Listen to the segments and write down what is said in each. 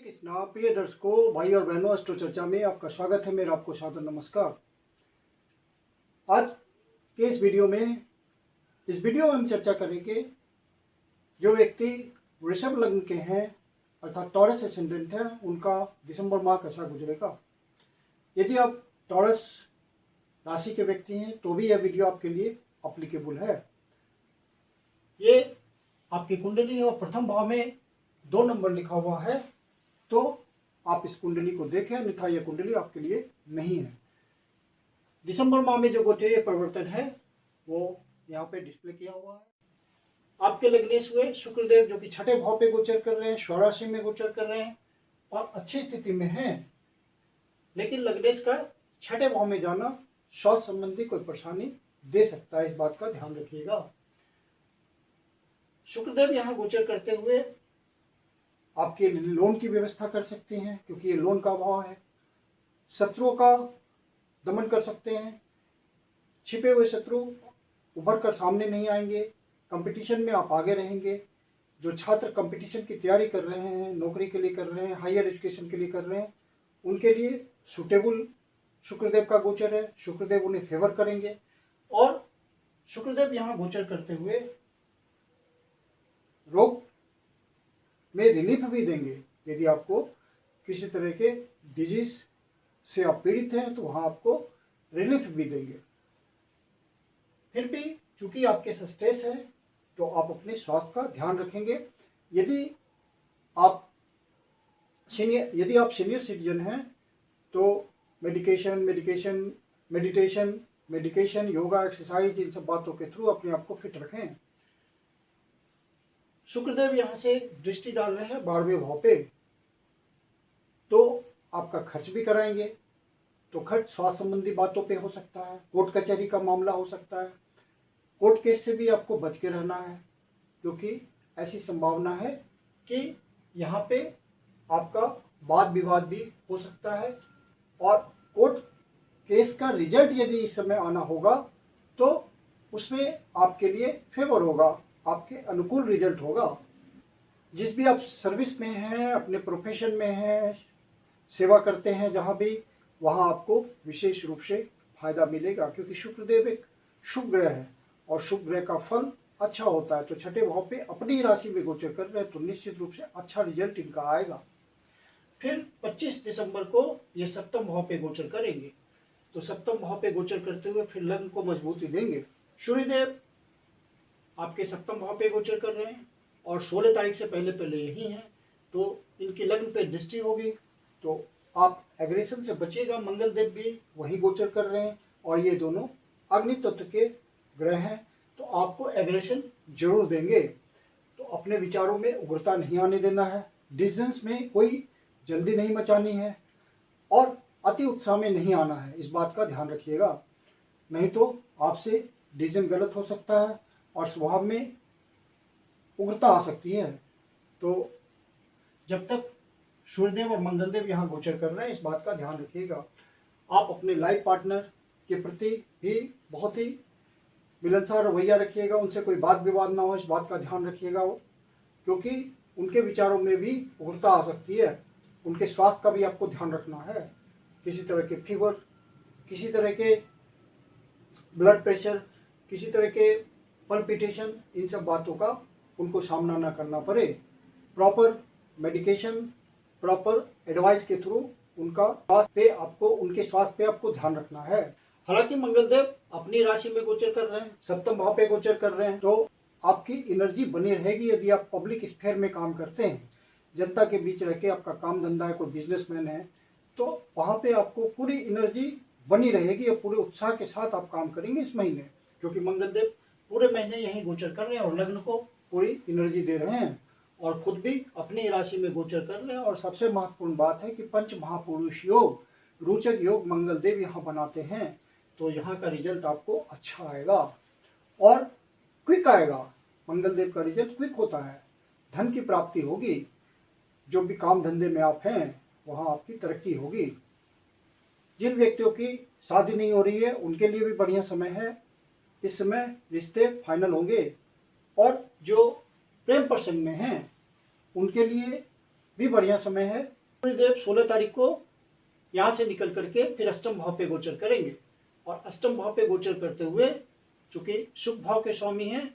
श्री कृष्णा। प्रिय दर्शकों, भाई और बहनों, अष्टो चर्चा में आपका स्वागत है। मेरा आपको सादर नमस्कार। आज के इस वीडियो में हम चर्चा करेंगे जो व्यक्ति वृषभ लग्न के हैं अर्थात टॉरस एसेंडेंट है, उनका दिसंबर माह कैसा गुजरेगा। यदि आप टॉरस राशि के व्यक्ति हैं तो भी यह वीडियो आपके लिए एप्लीकेबल है। ये आपकी कुंडली और प्रथम भाव में 2 नंबर लिखा हुआ है, तो आप इस कुंडली को देखें, अन्यथा यह कुंडली आपके लिए नहीं है। दिसंबर माह में जो गोचरीय परिवर्तन है वो यहाँ पे डिस्प्ले किया हुआ है। आपके लग्नेश हुए शुक्रदेव जो कि छठे भाव पे गोचर कर रहे हैं, स्वराशि में गोचर कर रहे हैं और अच्छी स्थिति में हैं, लेकिन लग्नेश का छठे भाव में जाना स्वास्थ्य संबंधी कोई परेशानी दे सकता है, इस बात का ध्यान रखिएगा। शुक्रदेव यहाँ गोचर करते हुए आपके लोन की व्यवस्था कर सकते हैं, क्योंकि ये लोन का भाव है। शत्रुओं का दमन कर सकते हैं, छिपे हुए शत्रु उभर कर सामने नहीं आएंगे, कंपटीशन में आप आगे रहेंगे। जो छात्र कंपटीशन की तैयारी कर रहे हैं, नौकरी के लिए कर रहे हैं, हायर एजुकेशन के लिए कर रहे हैं, उनके लिए सुटेबल शुक्रदेव का गोचर है। शुक्रदेव उन्हें फेवर करेंगे और शुक्रदेव यहाँ गोचर करते हुए रोग में रिलीफ भी देंगे। यदि आपको किसी तरह के डिजीज से आप पीड़ित हैं तो वहाँ आपको रिलीफ भी देंगे। फिर भी चूंकि आपके स्ट्रेस है तो आप अपने स्वास्थ्य का ध्यान रखेंगे। यदि आप सीनियर सिटीजन हैं तो मेडिटेशन, योगा, एक्सरसाइज, इन सब बातों के थ्रू अपने आप को फिट रखें। शुक्रदेव यहाँ से दृष्टि डाल रहे हैं 12वें भाव पे, तो आपका खर्च भी कराएंगे। तो खर्च स्वास्थ्य संबंधी बातों पे हो सकता है, कोर्ट कचहरी का मामला हो सकता है, कोर्ट केस से भी आपको बच के रहना है, क्योंकि ऐसी संभावना है कि यहाँ पे आपका वाद विवाद भी हो सकता है और कोर्ट केस का रिजल्ट यदि इस समय आना होगा तो उसमें आपके लिए फेवर होगा, आपके अनुकूल रिजल्ट होगा। जिस भी आप सर्विस में हैं, अपने प्रोफेशन में हैं, सेवा करते हैं जहाँ भी, वहाँ आपको विशेष रूप से फायदा मिलेगा, क्योंकि शुक्रदेव एक शुभ ग्रह है और शुभ ग्रह का फल अच्छा होता है। तो छठे भाव पे अपनी राशि में गोचर कर रहे हैं तो निश्चित रूप से अच्छा रिजल्ट इनका आएगा। फिर 25 दिसंबर को ये सप्तम भाव पे गोचर करेंगे, तो सप्तम भाव पे गोचर करते हुए फिर लग्न को मजबूती देंगे। सूर्यदेव आपके सप्तम भाव पे गोचर कर रहे हैं और 16 तारीख से पहले यही हैं, तो इनकी लग्न पे दृष्टि होगी, तो आप एग्रेशन से बचिएगा। मंगल देव भी वही गोचर कर रहे हैं और ये दोनों अग्नि तत्व के ग्रह हैं, तो आपको एग्रेशन जरूर देंगे। तो अपने विचारों में उग्रता नहीं आने देना है, डिसीजंस में कोई जल्दी नहीं मचानी है और अति उत्साह में नहीं आना है, इस बात का ध्यान रखिएगा। नहीं तो आपसे डिसीजन गलत हो सकता है और स्वभाव में उग्रता आ सकती है। तो जब तक सूर्यदेव और मंगलदेव यहाँ गोचर कर रहे हैं, इस बात का ध्यान रखिएगा। आप अपने लाइफ पार्टनर के प्रति भी बहुत ही मिलनसार रवैया रखिएगा, उनसे कोई बात विवाद ना हो, इस बात का ध्यान रखिएगा, क्योंकि उनके विचारों में भी उग्रता आ सकती है। उनके स्वास्थ्य का भी आपको ध्यान रखना है। किसी तरह के फीवर, किसी तरह के ब्लड प्रेशर, किसी तरह के पल्पिटेशन, इन सब बातों का उनको सामना ना करना पड़े। प्रॉपर मेडिकेशन, प्रॉपर एडवाइस के थ्रू उनके स्वास्थ्य पे आपको ध्यान रखना है। हालांकि मंगलदेव अपनी राशि में गोचर कर रहे हैं, सप्तम भाव पे गोचर कर रहे हैं, तो आपकी एनर्जी बनी रहेगी। यदि आप पब्लिक स्फेयर में काम करते हैं, जनता के बीच रह के आपका काम धंधा है, कोई बिजनेसमैन है, तो वहाँ पे आपको पूरी एनर्जी बनी रहेगी और पूरे उत्साह के साथ आप काम करेंगे इस महीने, क्योंकि मंगलदेव पूरे महीने यहीं गोचर कर रहे हैं और लग्न को पूरी एनर्जी दे रहे हैं और खुद भी अपनी राशि में गोचर कर रहे हैं। और सबसे महत्वपूर्ण बात है कि पंच महापुरुष योग, रोचक योग मंगलदेव यहाँ बनाते हैं, तो यहाँ का रिजल्ट आपको अच्छा आएगा और क्विक आएगा। मंगलदेव का रिजल्ट क्विक होता है, धन की प्राप्ति होगी। जो भी काम धंधे में आप हैं वहाँ आपकी तरक्की होगी। जिन व्यक्तियों की शादी नहीं हो रही है उनके लिए भी बढ़िया समय है, इस समय रिश्ते फाइनल होंगे। और जो प्रेम प्रसंग में हैं उनके लिए भी बढ़िया समय है। शनिदेव 16 तारीख को यहाँ से निकल करके फिर अष्टम भाव पे गोचर करेंगे, और अष्टम भाव पे गोचर करते हुए चूंकि सुख भाव के स्वामी हैं,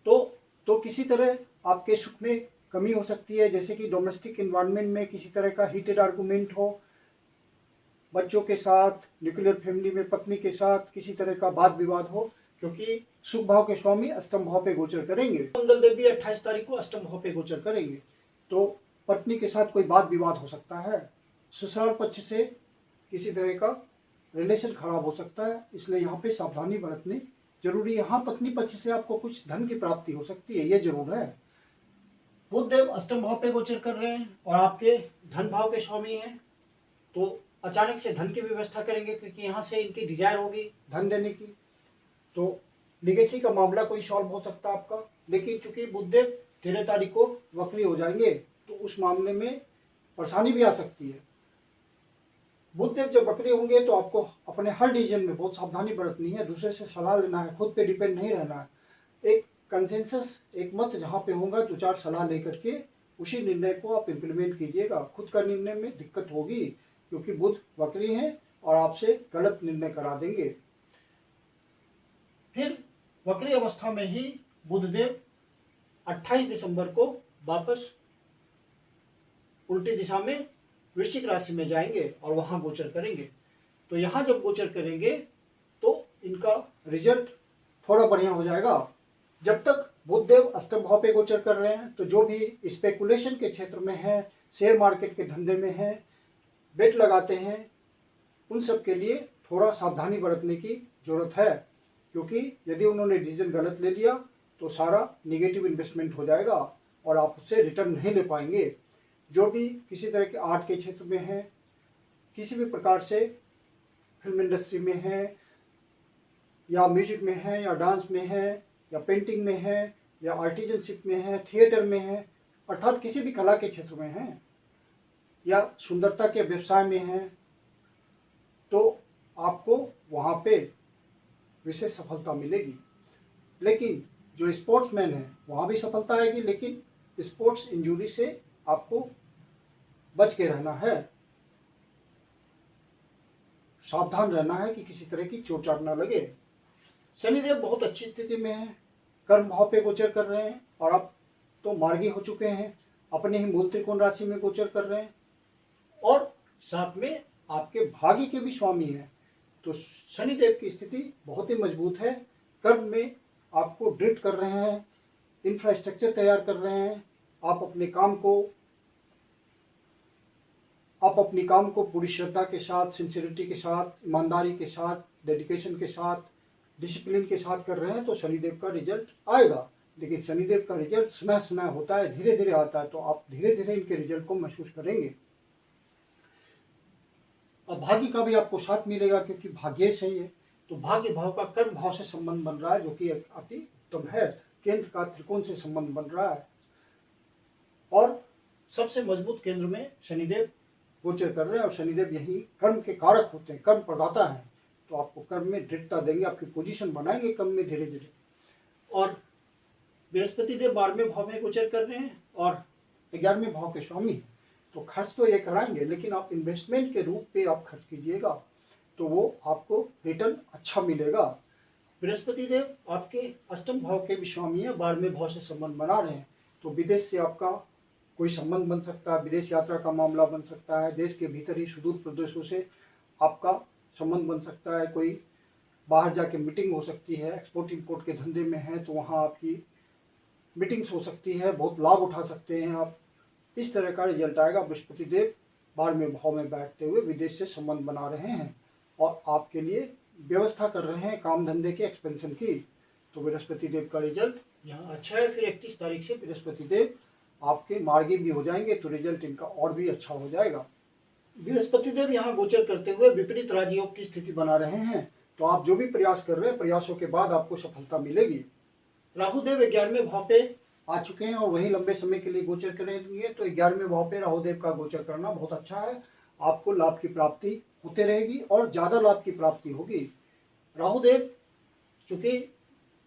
तो किसी तरह आपके सुख में कमी हो सकती है, जैसे कि डोमेस्टिक एनवायरनमेंट में किसी तरह का हीटेड आर्गुमेंट हो, बच्चों के साथ, न्यूक्लियर फैमिली में पत्नी के साथ किसी तरह का वाद विवाद हो, क्योंकि सुख भाव के स्वामी अष्टम भाव पे गोचर करेंगे। मंगल देव भी 28 तारीख को अष्टम भाव पे गोचर करेंगे, तो पत्नी के साथ कोई वाद विवाद हो सकता है, ससुराल पक्ष से किसी तरह का रिलेशन खराब हो सकता है, इसलिए यहाँ पे सावधानी बरतनी जरूरी है। यहाँ पत्नी पक्ष से आपको कुछ धन की प्राप्ति हो सकती है, ये जरूर है। बुध देव अष्टम भाव पे गोचर कर रहे हैं और आपके धन भाव के स्वामी हैं, तो अचानक से धन की व्यवस्था करेंगे, क्योंकि यहाँ से इनकी डिजायर होगी धन देने की, तो लिगेसी का मामला कोई सॉल्व हो सकता है आपका। लेकिन चूंकि बुध देव 13 तारीख को वक्री हो जाएंगे, तो उस मामले में परेशानी भी आ सकती है। बुध देव जब वक्री होंगे तो आपको अपने हर डिसीजन में बहुत सावधानी बरतनी है, दूसरे से सलाह लेना है, खुद पे डिपेंड नहीं रहना है। एक कंसेंसस, एक मत जहाँ पे होगा, 2-4 सलाह लेकर के उसी निर्णय को आप इम्प्लीमेंट कीजिएगा। खुद का निर्णय में दिक्कत होगी, क्योंकि बुध वक्री हैं और आपसे गलत निर्णय करा देंगे। फिर वक्री अवस्था में ही बुधदेव 28 दिसंबर को वापस उल्टी दिशा में वृश्चिक राशि में जाएंगे और वहां गोचर करेंगे। तो यहां जब गोचर करेंगे तो इनका रिजल्ट थोड़ा बढ़िया हो जाएगा। जब तक बुधदेव अष्टम भाव पे गोचर कर रहे हैं, तो जो भी स्पेकुलेशन के क्षेत्र में है, शेयर मार्केट के धंधे में है, बेट लगाते हैं, उन सब के लिए थोड़ा सावधानी बरतने की जरूरत है, क्योंकि यदि उन्होंने डिसीजन गलत ले लिया तो सारा निगेटिव इन्वेस्टमेंट हो जाएगा और आप उससे रिटर्न नहीं ले पाएंगे। जो भी किसी तरह के आर्ट के क्षेत्र में है, किसी भी प्रकार से फिल्म इंडस्ट्री में है, या म्यूजिक में है, या डांस में है, या पेंटिंग में है, या आर्टिजनशिप में है, थिएटर में है, अर्थात किसी भी कला के क्षेत्र में है, या सुंदरता के व्यवसाय में है, तो आपको वहाँ पे विशेष सफलता मिलेगी। लेकिन जो स्पोर्ट्समैन है वहाँ भी सफलता आएगी, लेकिन स्पोर्ट्स इंजरी से आपको बच के रहना है, सावधान रहना है कि किसी तरह की चोट चाट ना लगे। शनिदेव बहुत अच्छी स्थिति में है, कर्म भाव पे गोचर कर रहे हैं और अब तो मार्गी हो चुके हैं, अपने ही मूल त्रिकोण राशि में गोचर कर रहे हैं और साथ में आपके भाग्य के भी स्वामी हैं। तो शनिदेव की स्थिति बहुत ही मजबूत है। कर्म में आपको दृढ़ कर रहे हैं, इंफ्रास्ट्रक्चर तैयार कर रहे हैं। आप अपने काम को पूरी श्रद्धा के साथ, सिंसियरिटी के साथ, ईमानदारी के साथ, डेडिकेशन के साथ, डिसिप्लिन के साथ कर रहे हैं, तो शनिदेव का रिजल्ट आएगा। लेकिन शनिदेव का रिजल्ट समय समय होता है, धीरे धीरे आता है, तो आप धीरे धीरे इनके रिजल्ट को महसूस करेंगे। अब भाग्य का भी आपको साथ मिलेगा, क्योंकि भाग्य सही है, तो भाग्य भाव का कर्म भाव से संबंध बन रहा है, जो कि अति उत्तम है। केंद्र का त्रिकोण से संबंध बन रहा है और सबसे मजबूत केंद्र में शनिदेव गोचर कर रहे हैं, और शनिदेव यही कर्म के कारक होते हैं, कर्म प्रदाता है, तो आपको कर्म में दृढ़ता देंगे, आपकी पोजीशन बनाएंगे कर्म में धीरे धीरे। और बृहस्पति देव 12वें भाव में गोचर कर रहे हैं और 11वें भाव के स्वामी, तो खर्च तो ये कराएंगे, लेकिन आप इन्वेस्टमेंट के रूप पे आप खर्च कीजिएगा तो वो आपको रिटर्न अच्छा मिलेगा। बृहस्पति देव आपके अष्टम भाव के भी स्वामी है, 12वें भाव से संबंध बना रहे हैं, तो विदेश से आपका कोई संबंध बन सकता है, विदेश यात्रा का मामला बन सकता है, देश के भीतर ही सुदूर प्रदेशों से आपका संबंध बन सकता है, कोई बाहर जाके मीटिंग हो सकती है, एक्सपोर्ट इंपोर्ट के धंधे में है तो वहाँ आपकी मीटिंग्स हो सकती है, बहुत लाभ उठा सकते हैं आप। इस तरह का रिजल्ट आएगा। बृहस्पति देव 12वें भाव में बैठते हुए विदेश से संबंध बना रहे हैं और आपके लिए व्यवस्था कर रहे हैं काम धंधे के एक्सपेंशन की, तो बृहस्पति देव का रिजल्ट यहाँ अच्छा है। फिर 31 तारीख से बृहस्पति देव आपके मार्गी भी हो जाएंगे, तो रिजल्ट इनका और भी अच्छा हो जाएगा। बृहस्पति देव यहाँ गोचर करते हुए विपरीत राजयोग की स्थिति बना रहे हैं, तो आप जो भी प्रयास कर रहे हैं, प्रयासों के बाद आपको सफलता मिलेगी। राहुदेव 11वें भाव पे आ चुके हैं और वही लंबे समय के लिए गोचर करेंगे, तो 11वें भाव पे राहुदेव का गोचर करना बहुत अच्छा है। आपको लाभ की प्राप्ति होते रहेगी और ज्यादा लाभ की प्राप्ति होगी। राहुदेव चूंकि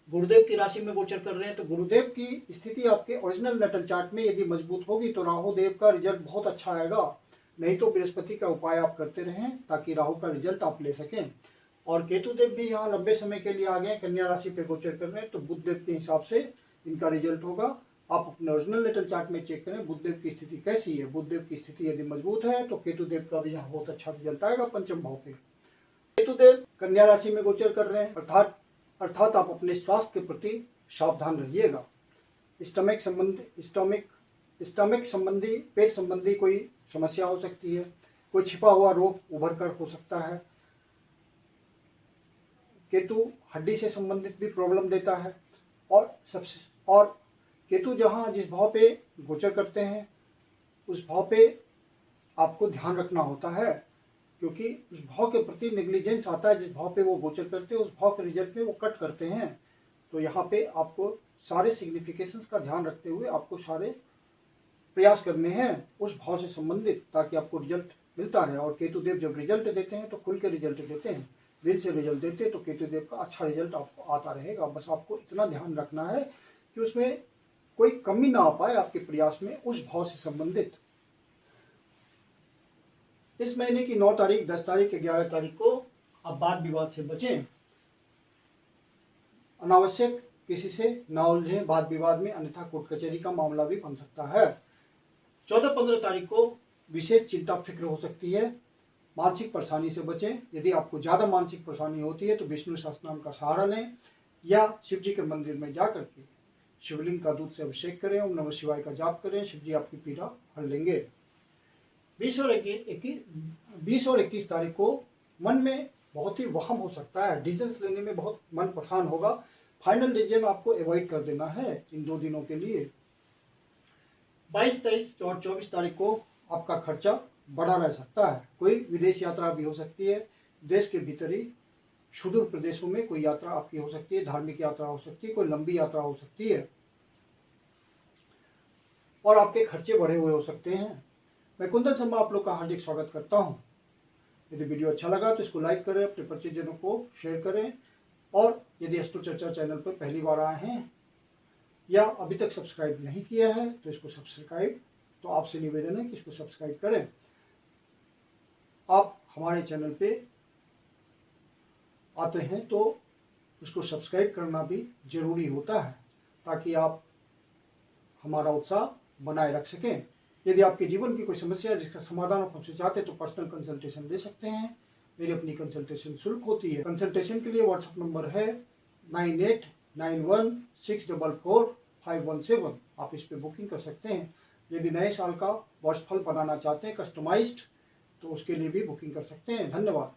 गुरुदेव की राशि में गोचर कर रहे हैं, तो गुरुदेव की स्थिति आपके ओरिजिनल नेटल चार्ट में यदि मजबूत होगी तो राहु देव का रिजल्ट बहुत अच्छा आएगा। नहीं तो बृहस्पति का उपाय आप करते रहें ताकि राहु का रिजल्ट आप ले सकें। और केतु देव भी यहाँ लंबे समय के लिए आ गए, कन्या राशि पे गोचर कर रहे हैं, तो बुध देव के हिसाब से इनका रिजल्ट होगा। आप अपने ओरिजिनल नेटल चार्ट में चेक करें बुध देव की स्थिति कैसी है। बुध देव की स्थिति यदि मजबूत है तो केतु देव का भी यहाँ बहुत अच्छा रिजल्ट आएगा पंचम भाव पे। केतु देव कन्या राशि में गोचर कर रहे हैं, अर्थात आप अपने स्वास्थ्य के प्रति सावधान रहिएगा। स्टमक संबंधी, पेट संबंधी कोई समस्या हो सकती है, कोई छिपा हुआ रोग उभर कर हो सकता है। केतु हड्डी से संबंधित भी प्रॉब्लम देता है। और केतु जहाँ जिस भाव पे गोचर करते हैं उस भाव पे आपको ध्यान रखना होता है, क्योंकि उस भाव के प्रति नेग्लिजेंस आता है। जिस भाव पे वो गोचर करते हैं उस भाव के रिजल्ट में वो कट करते हैं। तो यहाँ पे आपको सारे सिग्निफिकेशंस का ध्यान रखते हुए आपको सारे प्रयास करने हैं उस भाव से संबंधित, ताकि आपको रिजल्ट मिलता रहे। और केतु देव जब रिजल्ट देते हैं तो खुल के रिजल्ट देते हैं, दिल से रिजल्ट देते हैं, तो केतु देव का अच्छा रिजल्ट आपको आता रहेगा। बस आपको इतना ध्यान रखना है कि उसमें कोई कमी ना आ पाए आपके प्रयास में उस भाव से संबंधित। इस महीने की 9 तारीख, 10 तारीख, 11 तारीख को आप वाद विवाद से बचें। अनावश्यक किसी से ना उलझें वाद विवाद में, अन्यथा कोर्ट कचहरी का मामला भी बन सकता है। 14-15 तारीख को विशेष चिंता फिक्र हो सकती है। मानसिक परेशानी से बचें। यदि आपको ज़्यादा मानसिक परेशानी होती है तो विष्णु सहस्त्रनाम का सहारा लें या शिव जी के मंदिर में जा करके शिवलिंग का दूध से अभिषेक करें, ओम नमः शिवाय का जाप करें, शिव जी आपकी पीड़ा हल लेंगे। 20 और 21 तारीख को मन में बहुत ही वहम हो सकता है, डिसीजंस लेने में बहुत मन परेशान होगा। फाइनल डिसीजन आपको अवॉइड कर देना है इन 2 दिनों के लिए। 22, 23 और 24 तारीख को आपका खर्चा बढ़ा रह सकता है। कोई विदेश यात्रा भी हो सकती है, देश के भीतर ही सुदूर प्रदेशों में कोई यात्रा आपकी हो सकती है, धार्मिक यात्रा हो सकती है, कोई लंबी यात्रा हो सकती है और आपके खर्चे बढ़े हुए हो सकते हैं। मैं कुंदन शर्मा आप लोग का हार्दिक स्वागत करता हूं। यदि वीडियो अच्छा लगा तो इसको लाइक करें, अपने परिचितजनों को शेयर करें, और यदि अस्तु चर्चा चैनल पर पहली बार आए हैं या अभी तक सब्सक्राइब नहीं किया है तो इसको सब्सक्राइब, तो आपसे निवेदन है कि इसको सब्सक्राइब करें। आप हमारे चैनल पे आते हैं तो उसको सब्सक्राइब करना भी जरूरी होता है, ताकि आप हमारा उत्साह बनाए रख सकें। यदि आपके जीवन की कोई समस्या है जिसका समाधान आप हमसे चाहते हैं तो पर्सनल कंसल्टेशन ले सकते हैं। मेरी अपनी कंसल्टेशन शुल्क होती है। कंसल्टेशन के लिए व्हाट्सएप नंबर है 9891644517। आप इस पे बुकिंग कर सकते हैं। यदि नए साल का वर्षफल बनाना चाहते हैं कस्टमाइज्ड, तो उसके लिए भी बुकिंग कर सकते हैं। धन्यवाद।